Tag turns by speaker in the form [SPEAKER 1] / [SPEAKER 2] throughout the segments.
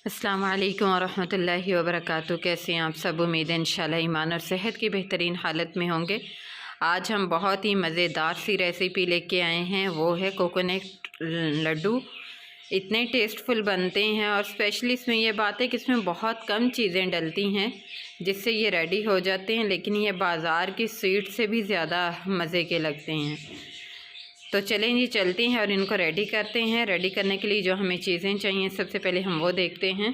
[SPEAKER 1] अस्सलाम वालेकुम वरहमतुल्लाहि वबरकातुहू। कैसे हैं आप सब? उम्मीद है इंशाल्लाह ईमान और सेहत की बेहतरीन हालत में होंगे। आज हम बहुत ही मज़ेदार सी रेसिपी लेके आए हैं, वो है कोकोनट लड्डू। इतने टेस्टफुल बनते हैं और स्पेशली इसमें यह बात है कि इसमें बहुत कम चीज़ें डलती हैं जिससे ये रेडी हो जाते हैं, लेकिन ये बाज़ार की स्वीट से भी ज़्यादा मज़े के लगते हैं। तो चलें जी, चलते हैं और इनको रेडी करते हैं। रेडी करने के लिए जो हमें चीज़ें चाहिए सबसे पहले हम वो देखते हैं।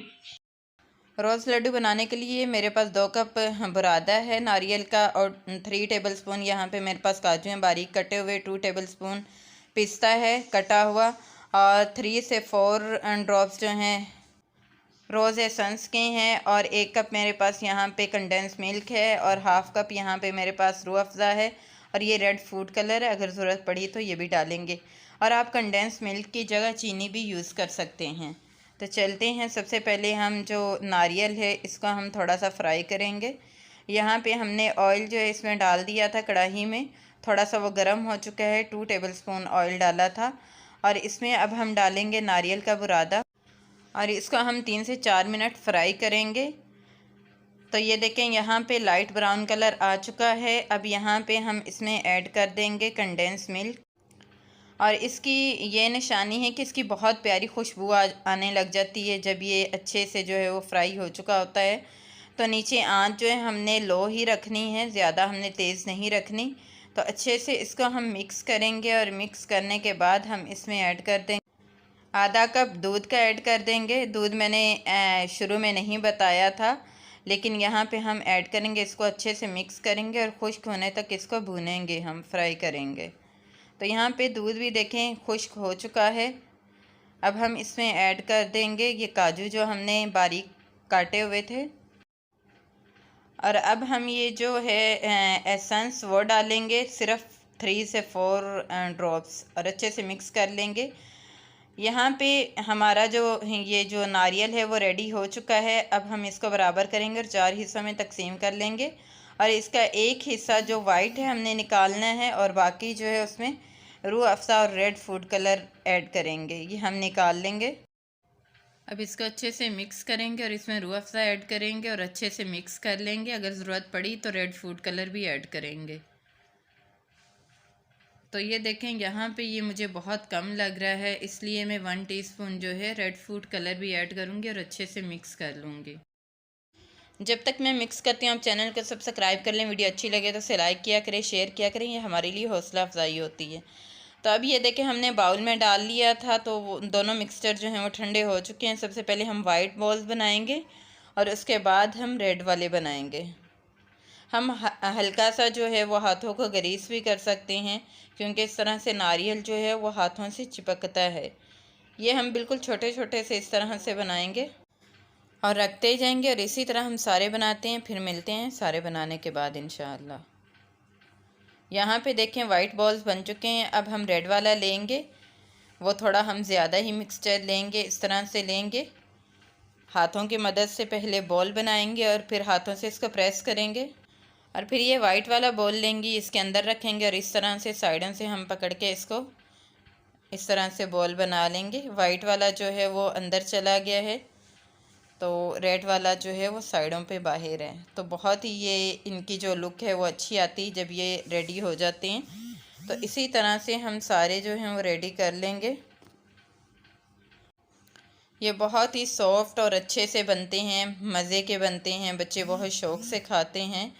[SPEAKER 1] रोज़ लड्डू बनाने के लिए मेरे पास 2 कप बुरादा है नारियल का और 3 टेबलस्पून यहाँ पे मेरे पास काजू हैं बारीक कटे हुए, 2 टेबलस्पून पिस्ता है कटा हुआ और 3 से 4 ड्रॉप्स जो हैं रोज़ एसेंस के हैं और 1 कप मेरे पास यहाँ पे कंडेंस मिल्क है और हाफ़ कप यहाँ पे मेरे पास रूह अफ़ज़ा है और ये रेड फूड कलर है। अगर ज़रूरत पड़ी तो ये भी डालेंगे और आप कंडेंस मिल्क की जगह चीनी भी यूज़ कर सकते हैं। तो चलते हैं, सबसे पहले हम जो नारियल है इसको हम थोड़ा सा फ्राई करेंगे। यहाँ पे हमने ऑयल जो है इसमें डाल दिया था कढ़ाई में, थोड़ा सा वो गर्म हो चुका है, 2 टेबलस्पून ऑयल डाला था और इसमें अब हम डालेंगे नारियल का बुरादा और इसको हम 3 से 4 मिनट फ्राई करेंगे। तो ये देखें यहाँ पे लाइट ब्राउन कलर आ चुका है। अब यहाँ पे हम इसमें ऐड कर देंगे कंडेंस मिल्क और इसकी ये निशानी है कि इसकी बहुत प्यारी खुशबू आने लग जाती है जब ये अच्छे से जो है वो फ्राई हो चुका होता है। तो नीचे आंच जो है हमने लो ही रखनी है, ज़्यादा हमने तेज़ नहीं रखनी। तो अच्छे से इसको हम मिक्स करेंगे और मिक्स करने के बाद हम इसमें ऐड कर देंगे आधा कप दूध का ऐड कर देंगे। दूध मैंने शुरू में नहीं बताया था, लेकिन यहाँ पे हम ऐड करेंगे। इसको अच्छे से मिक्स करेंगे और खुश्क होने तक इसको भूनेंगे, हम फ्राई करेंगे। तो यहाँ पे दूध भी देखें खुश्क हो चुका है। अब हम इसमें ऐड कर देंगे ये काजू जो हमने बारीक काटे हुए थे और अब हम ये जो है एसेंस वो डालेंगे, सिर्फ 3 से 4 ड्रॉप्स और अच्छे से मिक्स कर लेंगे। यहाँ पे हमारा जो ये जो नारियल है वो रेडी हो चुका है। अब हम इसको बराबर करेंगे और 4 हिस्सों में तकसीम कर लेंगे और इसका एक हिस्सा जो वाइट है हमने निकालना है और बाकी जो है उसमें रूह अफ़ज़ा और रेड फूड कलर ऐड करेंगे, ये हम निकाल लेंगे। अब इसको अच्छे से मिक्स करेंगे और इसमें रूह अफ़ज़ा ऐड करेंगे और अच्छे से मिक्स कर लेंगे। अगर ज़रूरत पड़ी तो रेड फूड कलर भी ऐड करेंगे। तो ये देखें यहाँ पे ये मुझे बहुत कम लग रहा है, इसलिए मैं 1 टीस्पून जो है रेड फूड कलर भी ऐड करूँगी और अच्छे से मिक्स कर लूँगी। जब तक मैं मिक्स करती हूँ आप चैनल को सब्सक्राइब कर लें, वीडियो अच्छी लगे तो उसे लाइक किया करें, शेयर किया करें, ये हमारे लिए हौसला अफजाई होती है। तो अब ये देखें हमने बाउल में डाल लिया था, तो वो दोनों मिक्सचर जो हैं वो ठंडे हो चुके हैं। सबसे पहले हम वाइट बॉल्स बनाएंगे और उसके बाद हम रेड वाले बनाएंगे। हम हल्का सा जो है वो हाथों को ग्रीस भी कर सकते हैं, क्योंकि इस तरह से नारियल जो है वो हाथों से चिपकता है। ये हम बिल्कुल छोटे छोटे से इस तरह से बनाएंगे और रखते जाएंगे और इसी तरह हम सारे बनाते हैं। फिर मिलते हैं सारे बनाने के बाद इंशाअल्लाह। यहाँ पे देखें वाइट बॉल्स बन चुके हैं। अब हम रेड वाला लेंगे, वो थोड़ा हम ज़्यादा ही मिक्सचर लेंगे, इस तरह से लेंगे। हाथों की मदद से पहले बॉल बनाएंगे और फिर हाथों से इसको प्रेस करेंगे और फिर ये वाइट वाला बॉल लेंगे, इसके अंदर रखेंगे और इस तरह से साइडों से हम पकड़ के इसको इस तरह से बॉल बना लेंगे। वाइट वाला जो है वो अंदर चला गया है, तो रेड वाला जो है वो साइडों पे बाहर है। तो बहुत ही ये इनकी जो लुक है वो अच्छी आती है जब ये रेडी हो जाते हैं। तो इसी तरह से हम सारे जो हैं वो रेडी कर लेंगे। ये बहुत ही सॉफ्ट और अच्छे से बनते हैं, मज़े के बनते हैं, बच्चे बहुत शौक़ से खाते हैं।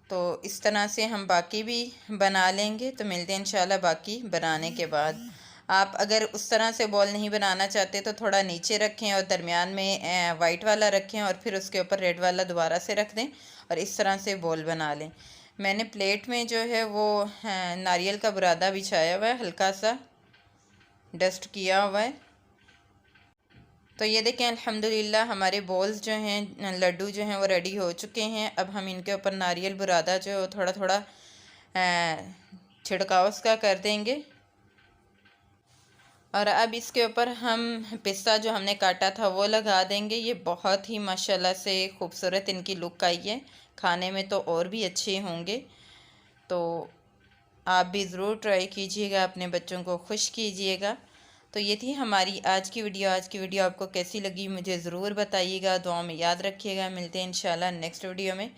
[SPEAKER 1] तो इस तरह से हम बाकी भी बना लेंगे। तो मिलते हैं इंशाल्लाह बाकी बनाने के बाद। आप अगर उस तरह से बॉल नहीं बनाना चाहते तो थोड़ा नीचे रखें और दरमियान में वाइट वाला रखें और फिर उसके ऊपर रेड वाला दोबारा से रख दें और इस तरह से बॉल बना लें। मैंने प्लेट में जो है वो नारियल का बुरादा बिछाया हुआ है, हल्का सा डस्ट किया हुआ है। तो ये देखें अल्हम्दुलिल्लाह हमारे बॉल्स जो हैं लड्डू जो हैं वो रेडी हो चुके हैं। अब हम इनके ऊपर नारियल बुरादा जो है थोड़ा थोड़ा छिड़काव उसका कर देंगे और अब इसके ऊपर हम पिस्ता जो हमने काटा था वो लगा देंगे। ये बहुत ही माशाल्लाह से खूबसूरत इनकी लुक आई है, खाने में तो और भी अच्छे होंगे। तो आप भी ज़रूर ट्राई कीजिएगा, अपने बच्चों को खुश कीजिएगा। तो ये थी हमारी आज की वीडियो। आज की वीडियो आपको कैसी लगी मुझे ज़रूर बताइएगा, दुआ में याद रखिएगा। मिलते हैं इंशाल्लाह नेक्स्ट वीडियो में।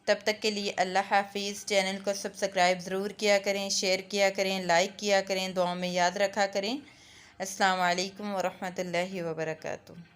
[SPEAKER 1] तब तक के लिए अल्लाह हाफिज़। चैनल को सब्सक्राइब ज़रूर किया करें, शेयर किया करें, लाइक किया करें, दुआ में याद रखा करें। अस्सलाम वालेकुम व रहमतुल्लाहि व बरकातुहू।